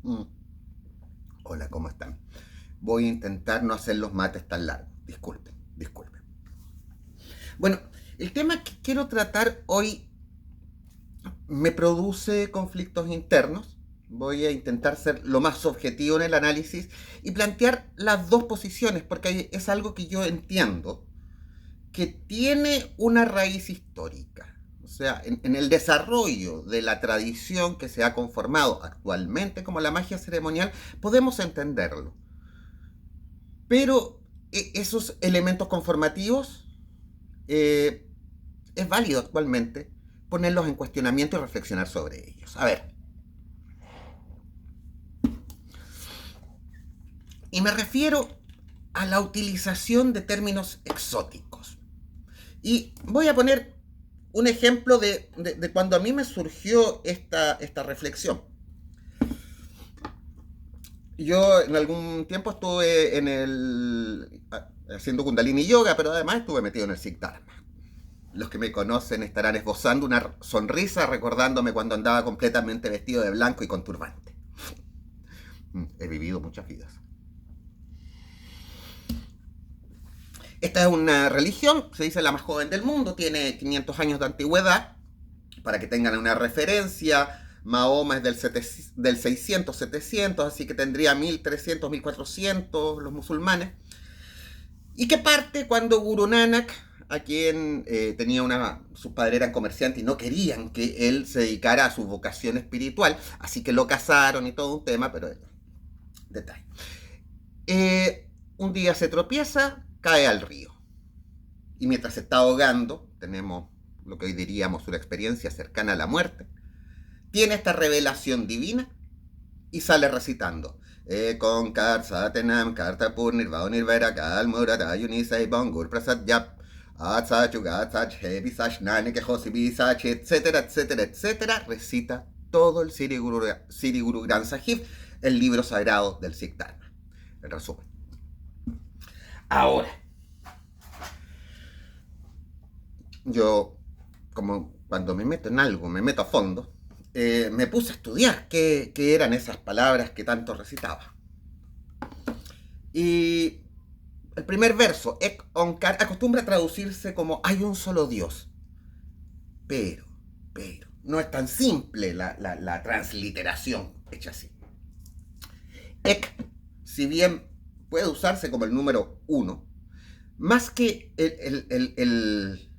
Mm. Hola, ¿cómo están? Voy a intentar no hacer los mates tan largos. Disculpen, disculpen. Bueno, el tema que quiero tratar hoy me produce conflictos internos. Voy a intentar ser lo más objetivo en el análisis y plantear las dos posiciones, porque es algo que yo entiendo que tiene una raíz histórica. O sea, en el desarrollo de la tradición que se ha conformado actualmente como la magia ceremonial, podemos entenderlo. Pero esos elementos conformativos eh, es válido actualmente ponerlos en cuestionamiento y reflexionar sobre ellos. A ver, y me refiero a la utilización de términos exóticos. Y voy a poner un ejemplo de cuando a mí me surgió esta reflexión. Yo en algún tiempo estuve haciendo Kundalini Yoga, pero además estuve metido en el Sikh Dharma. Los que me conocen estarán esbozando una sonrisa recordándome cuando andaba completamente vestido de blanco y con turbante. He vivido muchas vidas. Esta es una religión, se dice la más joven del mundo, tiene 500 años de antigüedad. Para que tengan una referencia, Mahoma es del 600-700, así que tendría 1300-1400 los musulmanes. Y que parte cuando Guru Nanak, a quien sus padres eran comerciantes y no querían que él se dedicara a su vocación espiritual, así que lo casaron y todo un tema, pero detalle. Un día se tropieza, cae al río. Y mientras se está ahogando, tenemos lo que hoy diríamos una experiencia cercana a la muerte, tiene esta revelación divina y sale recitando. Con Kar Satenam Kartapur Nirvao Nirvera Kal Murata Yunisei Bongur Prasad Yap Atsach Ugatsach Hebisash Nane Kehosibisach, etcétera, etcétera, etcétera, recita todo el Siri Guru Granth Sahib, el libro sagrado del Sikh Dharma. En resumen. Ahora, yo, como cuando me meto en algo, me meto a fondo, me puse a estudiar qué eran esas palabras que tanto recitaba. Y el primer verso, Ek Onkar, acostumbra a traducirse como hay un solo Dios. Pero, no es tan simple la transliteración hecha así. Ek, si bien puede usarse como el número uno, más que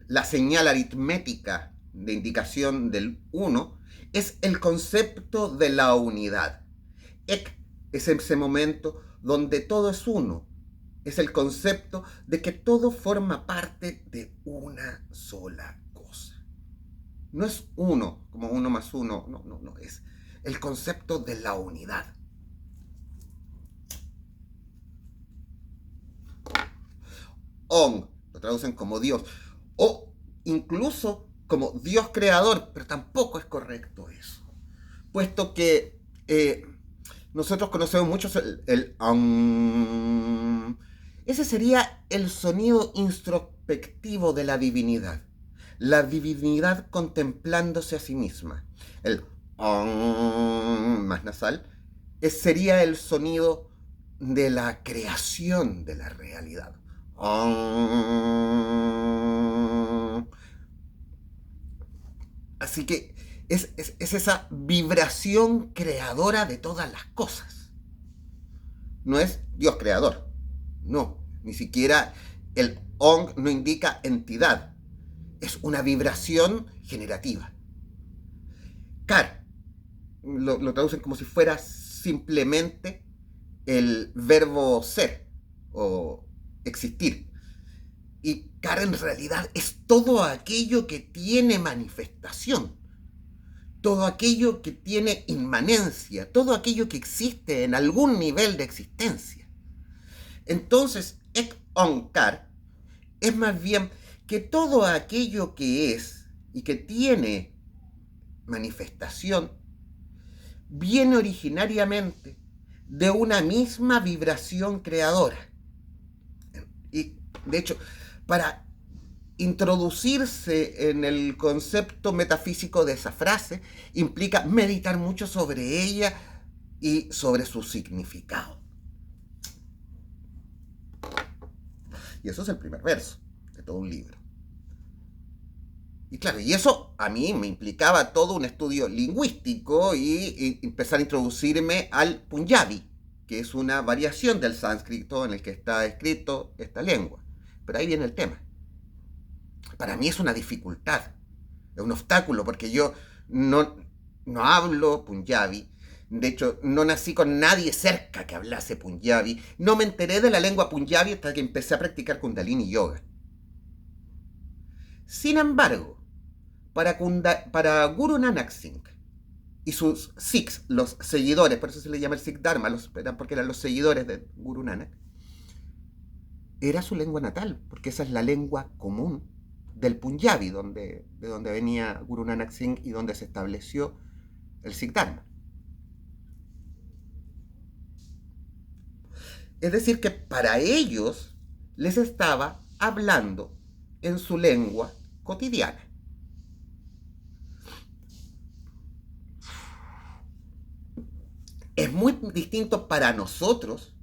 la señal aritmética de indicación del uno, es el concepto de la unidad. Ek es ese momento donde todo es uno. Es el concepto de que todo forma parte de una sola cosa. No es uno, como uno más uno, no, es el concepto de la unidad. On, lo traducen como Dios, o incluso como Dios creador, pero tampoco es correcto eso, puesto que nosotros conocemos mucho ese sería el sonido introspectivo de la divinidad contemplándose a sí misma. El más nasal sería el sonido de la creación de la realidad. Así que es esa vibración creadora de todas las cosas. No es Dios creador. No, ni siquiera el Ong no indica entidad. Es una vibración generativa. Kar lo traducen como si fuera simplemente el verbo ser o existir. Y Kar en realidad es todo aquello que tiene manifestación, todo aquello que tiene inmanencia, todo aquello que existe en algún nivel de existencia. Entonces, Ek Onkar es más bien que todo aquello que es y que tiene manifestación viene originariamente de una misma vibración creadora. Y, de hecho, para introducirse en el concepto metafísico de esa frase implica meditar mucho sobre ella y sobre su significado. Y eso es el primer verso de todo un libro. Y claro, y eso a mí me implicaba todo un estudio lingüístico y empezar a introducirme al Punjabi, que es una variación del sánscrito en el que está escrito esta lengua. Pero ahí viene el tema. Para mí es una dificultad, es un obstáculo, porque yo no hablo Punjabi. De hecho, no nací con nadie cerca que hablase Punjabi. No me enteré de la lengua Punjabi hasta que empecé a practicar Kundalini Yoga. Sin embargo, para Guru Nanak Singh y sus Sikhs, los seguidores, por eso se le llama el Sikh Dharma, porque eran los seguidores de Guru Nanak, era su lengua natal, porque esa es la lengua común del Punjabi, de donde venía Guru Nanak Singh y donde se estableció el Sikh Dharma. Es decir, que para ellos les estaba hablando en su lengua cotidiana. Es muy distinto para nosotros,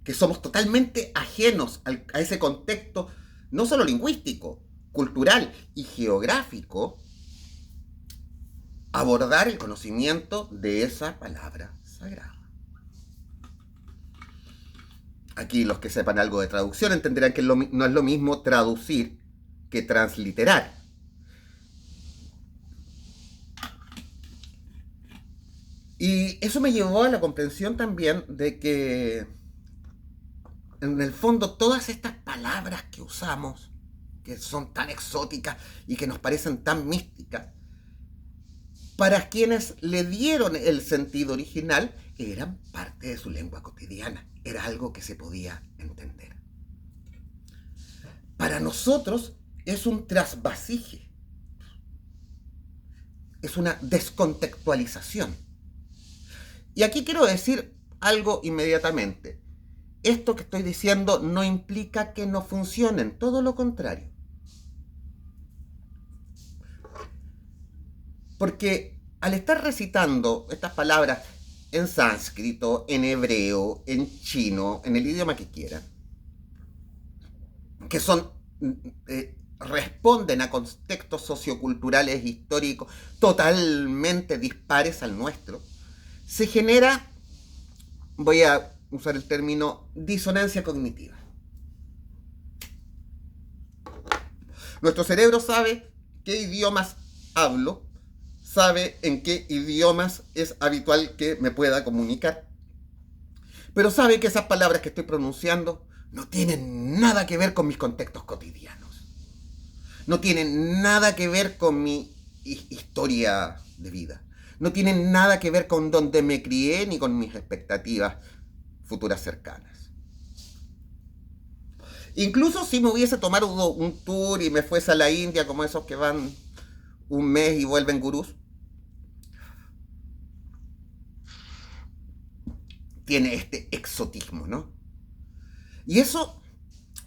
que somos totalmente ajenos a ese contexto, no solo lingüístico, cultural y geográfico, abordar el conocimiento de esa palabra sagrada. Aquí los que sepan algo de traducción entenderán que no es lo mismo traducir que transliterar. Y eso me llevó a la comprensión también de que, en el fondo, todas estas palabras que usamos, que son tan exóticas y que nos parecen tan místicas, para quienes le dieron el sentido original, eran parte de su lengua cotidiana. Era algo que se podía entender. Para nosotros es un trasvasije. Es una descontextualización. Y aquí quiero decir algo inmediatamente. Esto que estoy diciendo no implica que no funcionen, todo lo contrario. Porque al estar recitando estas palabras en sánscrito, en hebreo, en chino, en el idioma que quieran, que responden a contextos socioculturales históricos totalmente dispares al nuestro, se genera, voy a usar el término, disonancia cognitiva. Nuestro cerebro sabe qué idiomas hablo, sabe en qué idiomas es habitual que me pueda comunicar, pero sabe que esas palabras que estoy pronunciando no tienen nada que ver con mis contextos cotidianos, no tienen nada que ver con mi historia de vida, no tienen nada que ver con donde me crié ni con mis expectativas futuras cercanas. Incluso si me hubiese tomado un tour y me fuese a la India, como esos que van un mes y vuelven gurús, tiene este exotismo, ¿no? Y eso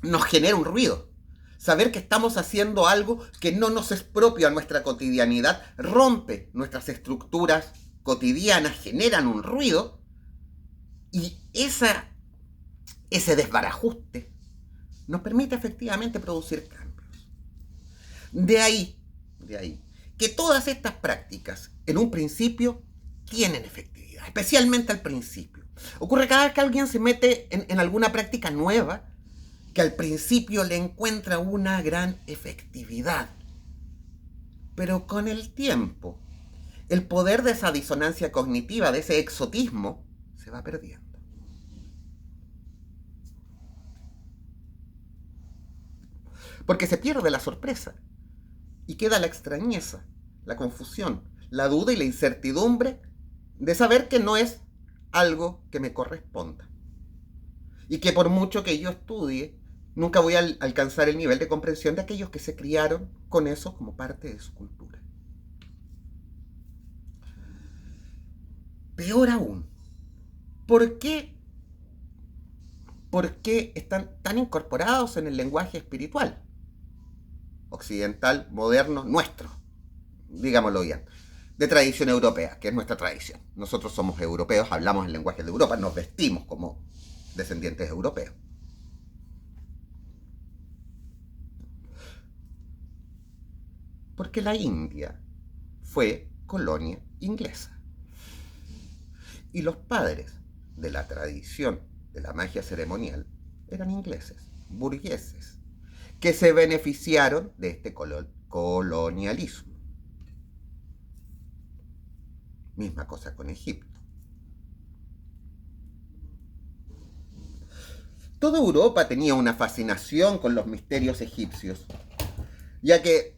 nos genera un ruido. Saber que estamos haciendo algo que no nos es propio a nuestra cotidianidad rompe nuestras estructuras cotidianas, generan un ruido, y ese desbarajuste nos permite efectivamente producir cambios. De ahí que todas estas prácticas en un principio tienen efectividad, especialmente al principio. Ocurre cada vez que alguien se mete en alguna práctica nueva, que al principio le encuentra una gran efectividad. Pero con el tiempo, el poder de esa disonancia cognitiva, de ese exotismo, se va perdiendo. Porque se pierde la sorpresa y queda la extrañeza, la confusión, la duda y la incertidumbre de saber que no es algo que me corresponda. Y que por mucho que yo estudie, nunca voy a alcanzar el nivel de comprensión de aquellos que se criaron con eso como parte de su cultura. Peor aún, ¿por qué están tan incorporados en el lenguaje espiritual occidental, moderno, nuestro? Digámoslo bien. de tradición europea, que es nuestra tradición. Nosotros somos europeos, hablamos el lenguaje de Europa, nos vestimos como descendientes europeos. Porque la India fue colonia inglesa. Y los padres de la tradición de la magia ceremonial eran ingleses, burgueses, que se beneficiaron de este colonialismo. Misma cosa con Egipto. Toda Europa tenía una fascinación con los misterios egipcios, ya que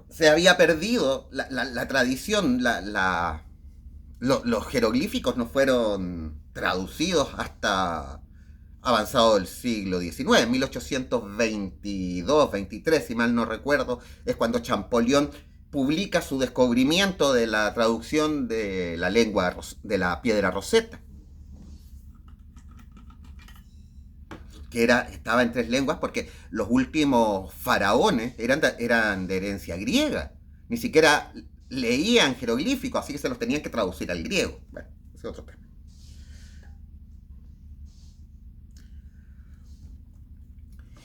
se había perdido la tradición, los jeroglíficos no fueron traducidos hasta avanzado el siglo XIX, 1822-23, si mal no recuerdo, es cuando Champollion publica su descubrimiento de la traducción de la lengua de la piedra Rosetta, que estaba en 3 lenguas porque los últimos faraones eran de herencia griega, ni siquiera leían jeroglíficos, así que se los tenían que traducir al griego. Bueno, ese es otro tema.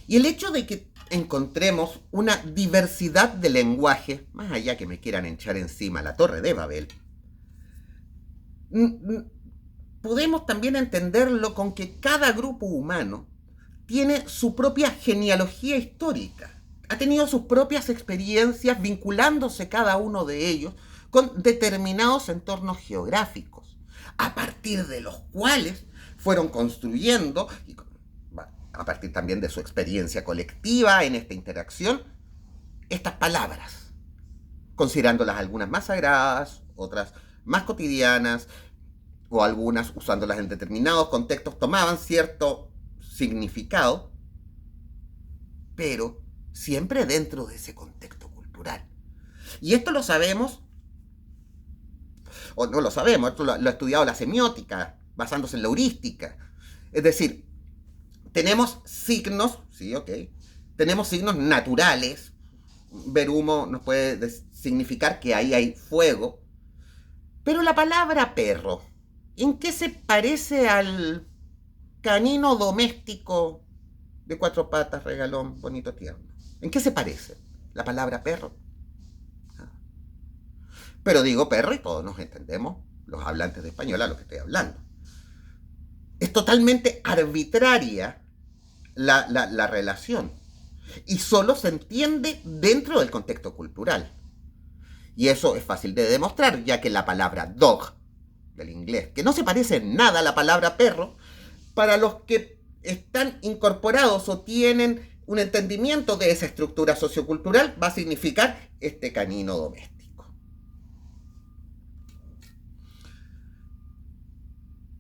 Y el hecho de que encontremos una diversidad de lenguaje, más allá que me quieran echar encima la Torre de Babel, podemos también entenderlo con que cada grupo humano tiene su propia genealogía histórica, ha tenido sus propias experiencias vinculándose cada uno de ellos con determinados entornos geográficos, a partir de los cuales fueron construyendo, a partir también de su experiencia colectiva en esta interacción, estas palabras, considerándolas algunas más sagradas, otras más cotidianas, o algunas usándolas en determinados contextos, tomaban cierto significado, pero siempre dentro de ese contexto cultural. Y esto lo sabemos, o no lo sabemos, esto lo ha estudiado la semiótica, basándose en la heurística. Es decir, tenemos signos, sí, ok, tenemos signos naturales. Ver humo nos puede significar que ahí hay fuego. Pero la palabra perro, ¿en qué se parece al canino doméstico de 4 patas, regalón, bonito, tierno? ¿En qué se parece la palabra perro? Pero digo perro y todos nos entendemos, los hablantes de español, a lo que estoy hablando. Es totalmente arbitraria la relación y solo se entiende dentro del contexto cultural. Y eso es fácil de demostrar, ya que la palabra dog, del inglés, que no se parece en nada a la palabra perro, para los que están incorporados o tienen un entendimiento de esa estructura sociocultural, va a significar este canino doméstico.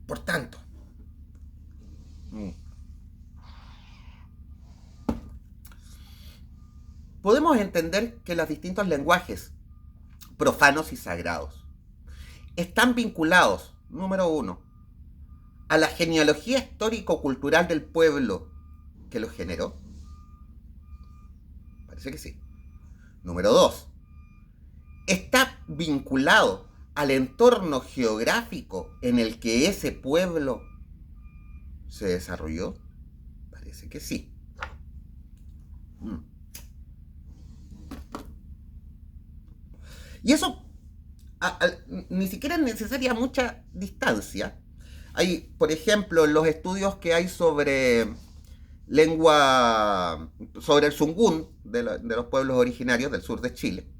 Por tanto, podemos entender que los distintos lenguajes profanos y sagrados están vinculados, número 1, a la genealogía histórico-cultural del pueblo que los generó. Parece que sí. Número 2, está vinculado al entorno geográfico en el que ese pueblo se desarrolló. Parece que sí. Y eso ni siquiera es necesaria mucha distancia. Hay, por ejemplo, los estudios que hay sobre lengua, sobre el zungún de los pueblos originarios del sur de Chile,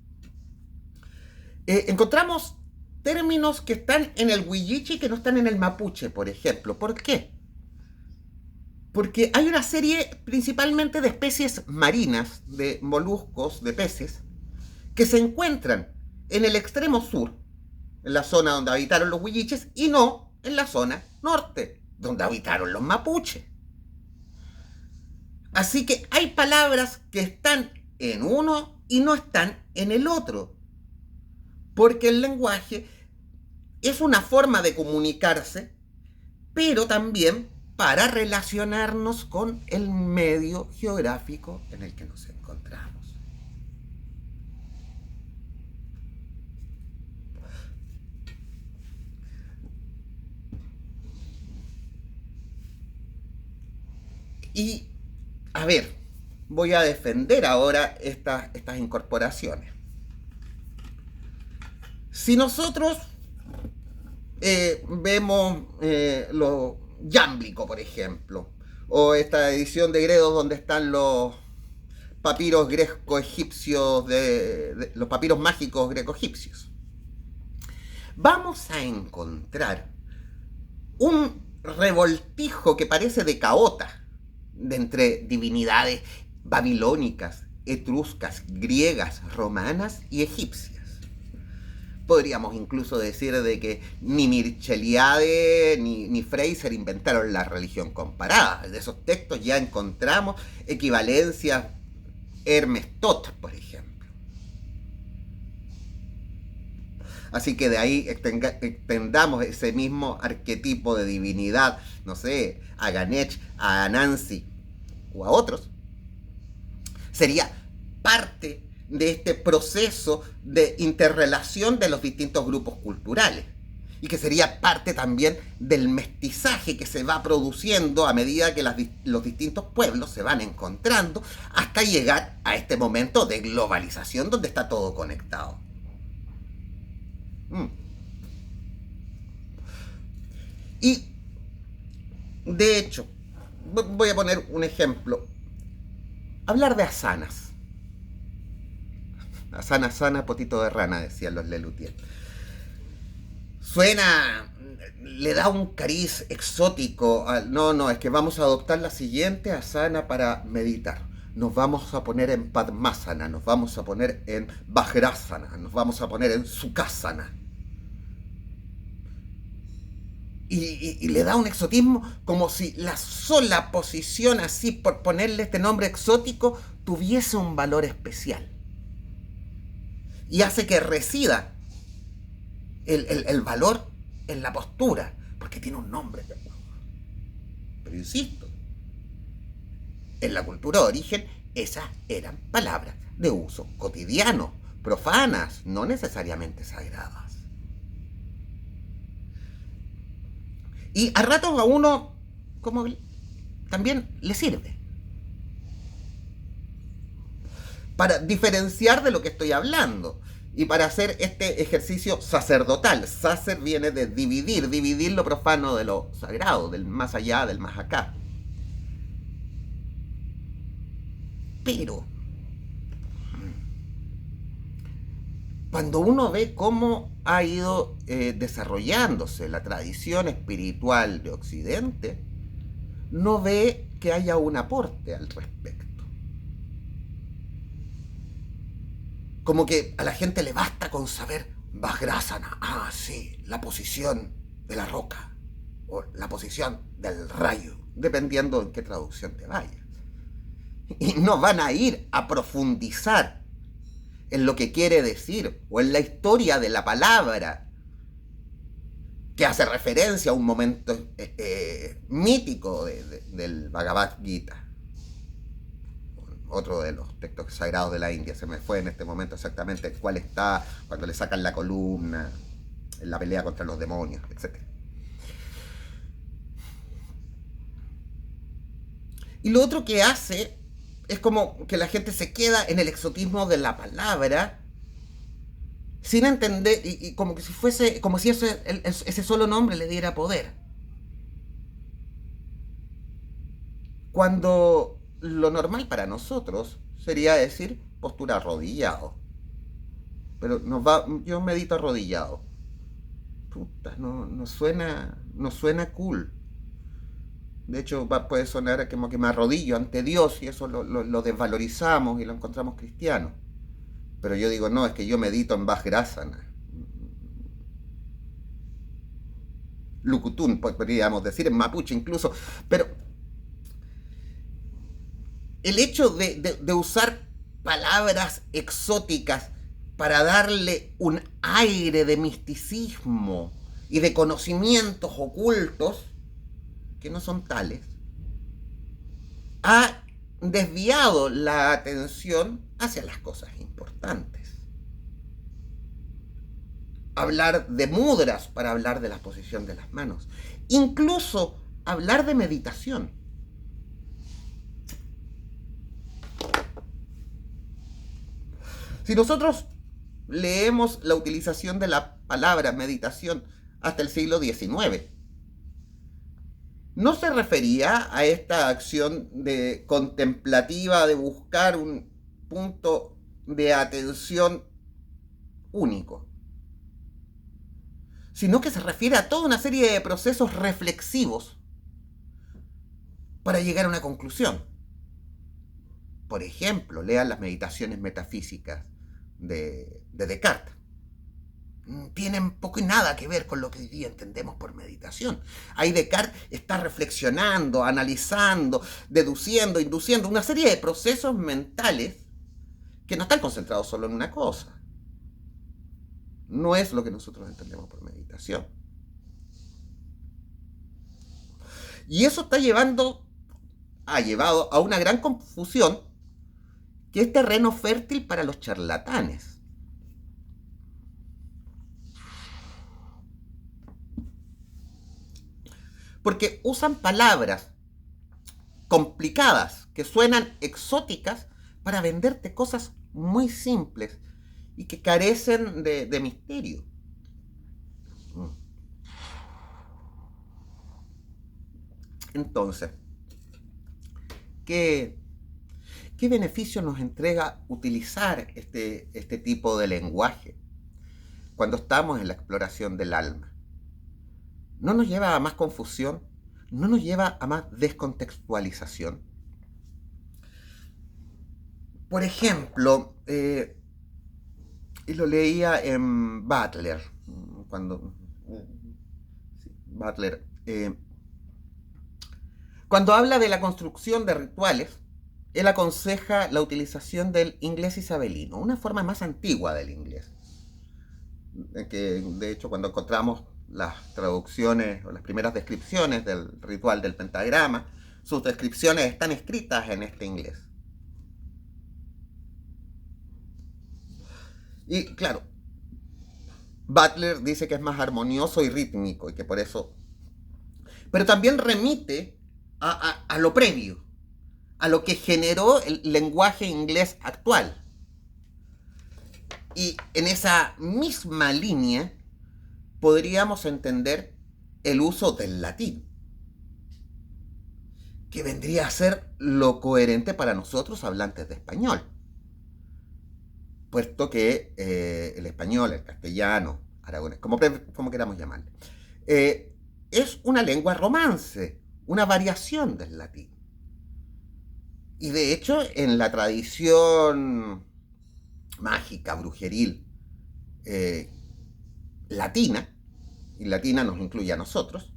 encontramos términos que están en el huilliche y que no están en el mapuche, por ejemplo. ¿Por qué? Porque hay una serie principalmente de especies marinas, de moluscos, de peces, que se encuentran en el extremo sur, en la zona donde habitaron los huilliches, y no en la zona norte, donde habitaron los mapuches. Así que hay palabras que están en uno y no están en el otro, porque el lenguaje es una forma de comunicarse, pero también para relacionarnos con el medio geográfico en el que nos encontramos. Y, a ver, voy a defender ahora estas incorporaciones. Si nosotros vemos lo yámblico, por ejemplo, o esta edición de Gredos donde están los papiros greco-egipcios, los papiros mágicos greco-egipcios, vamos a encontrar un revoltijo que parece de caota de entre divinidades babilónicas, etruscas, griegas, romanas y egipcias. Podríamos incluso decir de que ni Mirceliade ni Fraser inventaron la religión comparada. De esos textos ya encontramos equivalencias Hermes Tot, por ejemplo. Así que de ahí extendamos ese mismo arquetipo de divinidad, no sé, a Ganesh, a Anansi o a otros. Sería parte de este proceso de interrelación de los distintos grupos culturales y que sería parte también del mestizaje que se va produciendo a medida que los distintos pueblos se van encontrando hasta llegar a este momento de globalización donde está todo conectado. Y de hecho, voy a poner un ejemplo. Hablar de asanas. Asana, asana, potito de rana, decían los Lelutier. Suena, le da un cariz exótico. No, es que vamos a adoptar la siguiente asana para meditar. Nos vamos a poner en Padmasana, nos vamos a poner en Vajrasana, nos vamos a poner en Sukhasana. Y le da un exotismo como si la sola posición, así por ponerle este nombre exótico, tuviese un valor especial. Y hace que resida el valor en la postura, porque tiene un nombre. Pero insisto, en la cultura de origen, esas eran palabras de uso cotidiano, profanas, no necesariamente sagradas. Y a ratos a uno, como también le sirve. Para diferenciar de lo que estoy hablando y para hacer este ejercicio sacerdotal. Sacer viene de dividir lo profano de lo sagrado, del más allá, del más acá. Pero cuando uno ve cómo ha ido desarrollándose la tradición espiritual de Occidente, no ve que haya un aporte al respecto. Como que a la gente le basta con saber Vajrasana, sí, la posición de la roca, o la posición del rayo, dependiendo en qué traducción te vayas. Y no van a ir a profundizar en lo que quiere decir, o en la historia de la palabra, que hace referencia a un momento mítico del Bhagavad Gita. Otro de los textos sagrados de la India. Se me fue en este momento exactamente cuál está, cuando le sacan la columna, en la pelea contra los demonios, etc. Y lo otro que hace es como que la gente se queda en el exotismo de la palabra sin entender, y como que si fuese, como si ese solo nombre le diera poder. Cuando lo normal para nosotros sería decir postura arrodillado. Pero yo medito arrodillado. Puta, no suena cool. De hecho, puede sonar como que me arrodillo ante Dios y eso lo desvalorizamos y lo encontramos cristiano. Pero yo digo, no, es que yo medito en Vajrasana. Lucutún, podríamos decir, en mapuche incluso. Pero el hecho de usar palabras exóticas para darle un aire de misticismo y de conocimientos ocultos, que no son tales, ha desviado la atención hacia las cosas importantes. Hablar de mudras para hablar de la posición de las manos. Incluso hablar de meditación. Si nosotros leemos la utilización de la palabra meditación hasta el siglo XIX, no se refería a esta acción de contemplativa de buscar un punto de atención único, sino que se refiere a toda una serie de procesos reflexivos para llegar a una conclusión. Por ejemplo, lean las meditaciones metafísicas de Descartes. Tienen poco y nada que ver con lo que hoy día entendemos por meditación. Ahí Descartes está reflexionando, analizando, deduciendo, induciendo una serie de procesos mentales que no están concentrados solo en una cosa. No es lo que nosotros entendemos por meditación. Y eso ha llevado a una gran confusión que es terreno fértil para los charlatanes. Porque usan palabras complicadas que suenan exóticas para venderte cosas muy simples y que carecen de misterio. Entonces, ¿qué beneficio nos entrega utilizar este tipo de lenguaje cuando estamos en la exploración del alma? ¿No nos lleva a más confusión? ¿No nos lleva a más descontextualización? Por ejemplo, y lo leía en Butler, cuando habla de la construcción de rituales, él aconseja la utilización del inglés isabelino, una forma más antigua del inglés, que de hecho cuando encontramos las traducciones o las primeras descripciones del ritual del pentagrama, sus descripciones están escritas en este inglés. Y claro, Butler dice que es más armonioso y rítmico y que por eso... Pero también remite a lo previo, a lo que generó el lenguaje inglés actual. Y en esa misma línea podríamos entender el uso del latín, que vendría a ser lo coherente para nosotros hablantes de español, puesto que el español, el castellano, aragonés, como queramos llamarle, es una lengua romance, una variación del latín. Y de hecho, en la tradición mágica, brujeril, latina, y latina nos incluye a nosotros,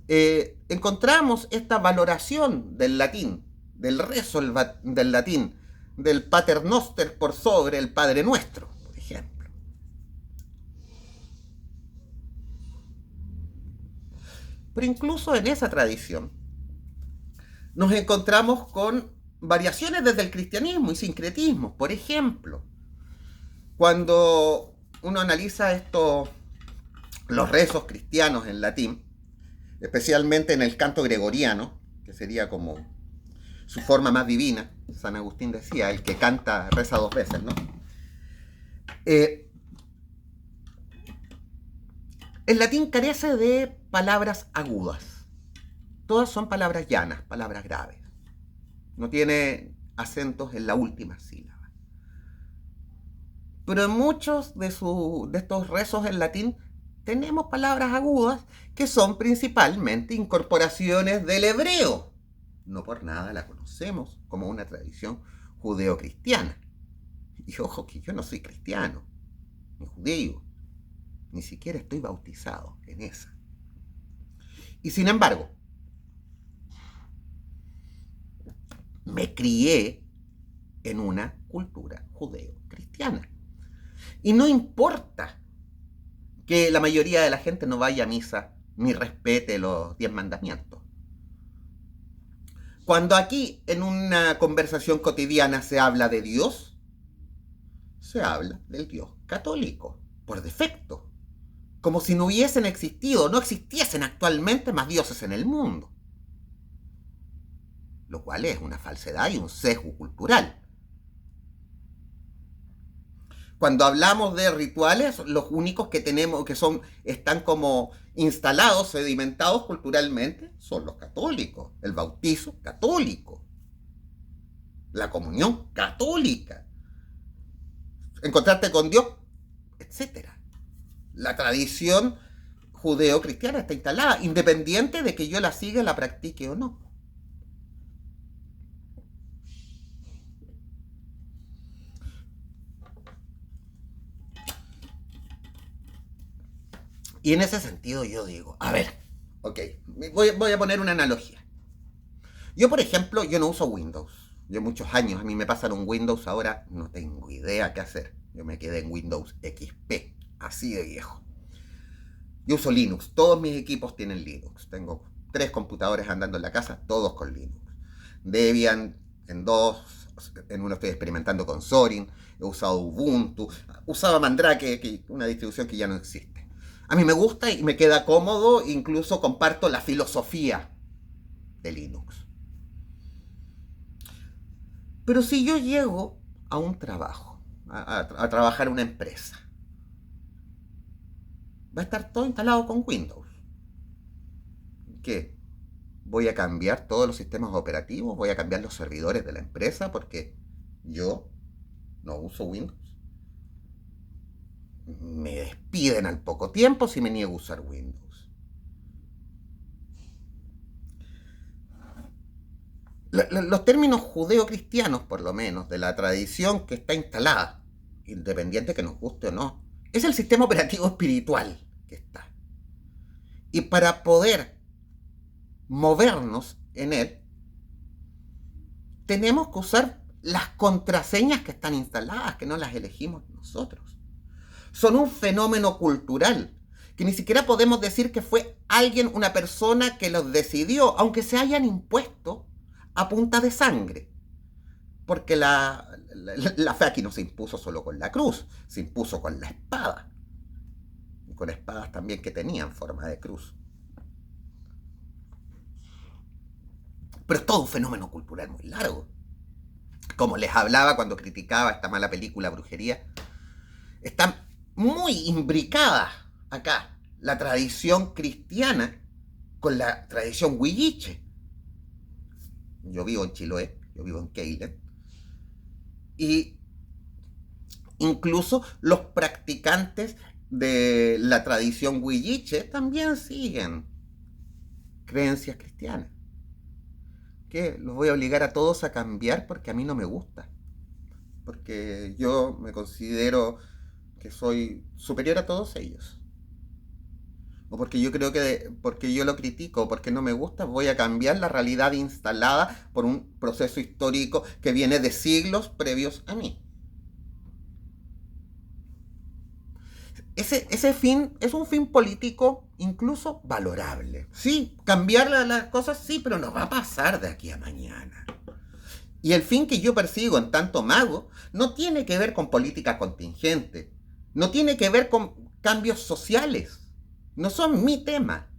encontramos esta valoración del latín, del rezo del latín, del Pater Noster por sobre el Padre Nuestro, por ejemplo. Pero incluso en esa tradición nos encontramos con variaciones desde el cristianismo y sincretismos. Por ejemplo, cuando uno analiza los rezos cristianos en latín, especialmente en el canto gregoriano, que sería como su forma más divina, San Agustín decía, el que canta reza dos veces, ¿no? El latín carece de palabras agudas. Todas son palabras llanas, palabras graves. No tiene acentos en la última sílaba. Pero en muchos de estos rezos en latín tenemos palabras agudas que son principalmente incorporaciones del hebreo. No por nada la conocemos como una tradición judeocristiana. Y ojo que yo no soy cristiano, ni judío, ni siquiera estoy bautizado en esa. Y sin embargo, me crié en una cultura judeo-cristiana. Y no importa que la mayoría de la gente no vaya a misa ni respete los 10 mandamientos. Cuando aquí en una conversación cotidiana se habla de Dios, se habla del Dios católico, por defecto. Como si no hubiesen existido, no existiesen actualmente más dioses en el mundo. Lo cual es una falsedad y un sesgo cultural. Cuando hablamos de rituales, los únicos que tenemos, están como instalados, sedimentados culturalmente, son los católicos. El bautizo católico, la comunión católica, encontrarte con Dios, etcétera. La tradición judeo-cristiana está instalada, independiente de que yo la siga, la practique o no. Y en ese sentido yo digo, a ver, ok, voy a poner una analogía. Yo, por ejemplo, yo no uso Windows. Yo muchos años, a mí me pasaron Windows, ahora no tengo idea qué hacer. Yo me quedé en Windows XP, así de viejo. Yo uso Linux, todos mis equipos tienen Linux. Tengo 3 computadores andando en la casa, todos con Linux. Debian en 2, en uno estoy experimentando con Zorin, he usado Ubuntu, usaba Mandrake, una distribución que ya no existe. A mí me gusta y me queda cómodo, incluso comparto la filosofía de Linux. Pero si yo llego a un trabajo, a trabajar en una empresa, va a estar todo instalado con Windows. ¿Qué? ¿Voy a cambiar todos los sistemas operativos? ¿Voy a cambiar los servidores de la empresa porque yo no uso Windows? Me despiden al poco tiempo si me niego a usar Windows. Los términos judeo-cristianos, por lo menos, de la tradición que está instalada, independiente que nos guste o no, es el sistema operativo espiritual que está. Y para poder movernos en él, tenemos que usar las contraseñas que están instaladas, que no las elegimos nosotros. Son un fenómeno cultural, que ni siquiera podemos decir que fue alguien, una persona que los decidió, aunque se hayan impuesto a punta de sangre. Porque la fe aquí no se impuso solo con la cruz, se impuso con la espada. Y con espadas también que tenían forma de cruz. Pero es todo un fenómeno cultural muy largo. Como les hablaba cuando criticaba esta mala película Brujería, está muy imbricada acá la tradición cristiana con la tradición huilliche. Yo vivo en Chiloé, yo vivo en Keilen, y incluso los practicantes de la tradición huilliche también siguen creencias cristianas. Que los voy a obligar a todos a cambiar porque a mí no me gusta. Porque yo me considero que soy superior a todos ellos. O porque yo creo que, porque yo lo critico, o porque no me gusta, voy a cambiar la realidad instalada por un proceso histórico que viene de siglos previos a mí. Ese fin es un fin político incluso valorable. Sí, cambiar las cosas sí, pero no va a pasar de aquí a mañana. Y el fin que yo persigo en tanto mago no tiene que ver con política contingente, no tiene que ver con cambios sociales, no son mi tema.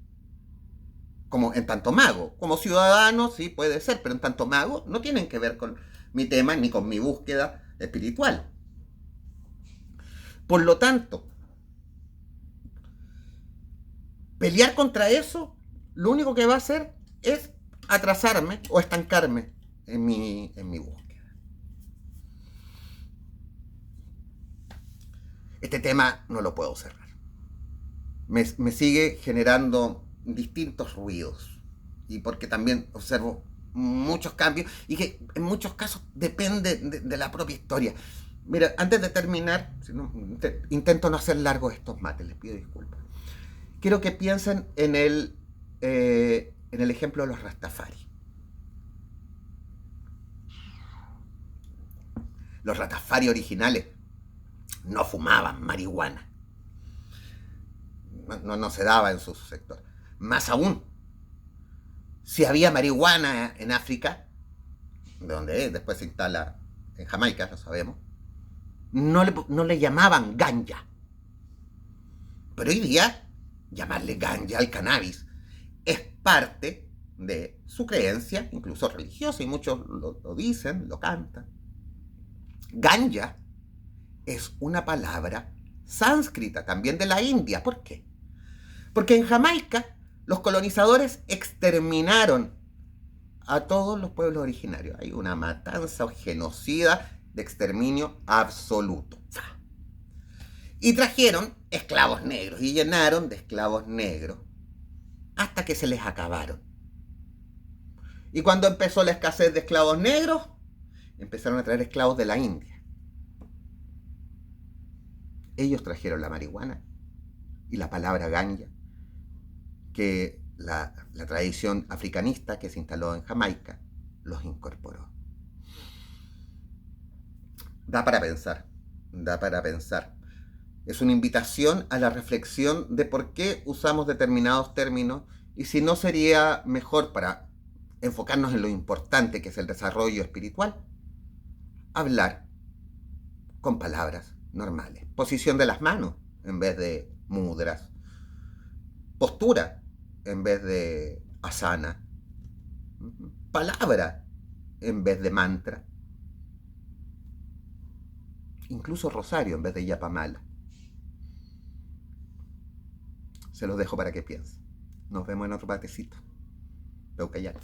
Como en tanto mago, como ciudadano sí puede ser, pero en tanto mago no tienen que ver con mi tema ni con mi búsqueda espiritual. Por lo tanto, pelear contra eso, lo único que va a hacer es atrasarme o estancarme en mi búsqueda. Este tema no lo puedo cerrar. Me sigue generando distintos ruidos. Y porque también observo muchos cambios y que en muchos casos depende de la propia historia. Mira, antes de terminar, intento no hacer largos estos mates, les pido disculpas. Quiero que piensen en el ejemplo de los Rastafari. Los Rastafari originales no fumaban marihuana. No se daba en su sector. Más aún, si había marihuana en África, de donde después se instala en Jamaica, lo sabemos, no le llamaban ganja. Pero hoy día, llamarle ganja al cannabis es parte de su creencia, incluso religiosa, y muchos lo dicen, lo cantan. Ganja es una palabra sánscrita, también de la India. ¿Por qué? Porque en Jamaica los colonizadores exterminaron a todos los pueblos originarios. Hay una matanza o genocida de exterminio absoluto. Y trajeron esclavos negros y llenaron de esclavos negros hasta que se les acabaron. Y cuando empezó la escasez de esclavos negros, empezaron a traer esclavos de la India. Ellos trajeron la marihuana y la palabra ganja, que la tradición africanista que se instaló en Jamaica los incorporó. Da para pensar, da para pensar. Es una invitación a la reflexión de por qué usamos determinados términos y si no sería mejor, para enfocarnos en lo importante que es el desarrollo espiritual, hablar con palabras normales. Posición de las manos en vez de mudras. Postura en vez de asana. Palabra en vez de mantra. Incluso rosario en vez de yapamala. Se los dejo para que piensen. Nos vemos en otro patecito. Peucayal.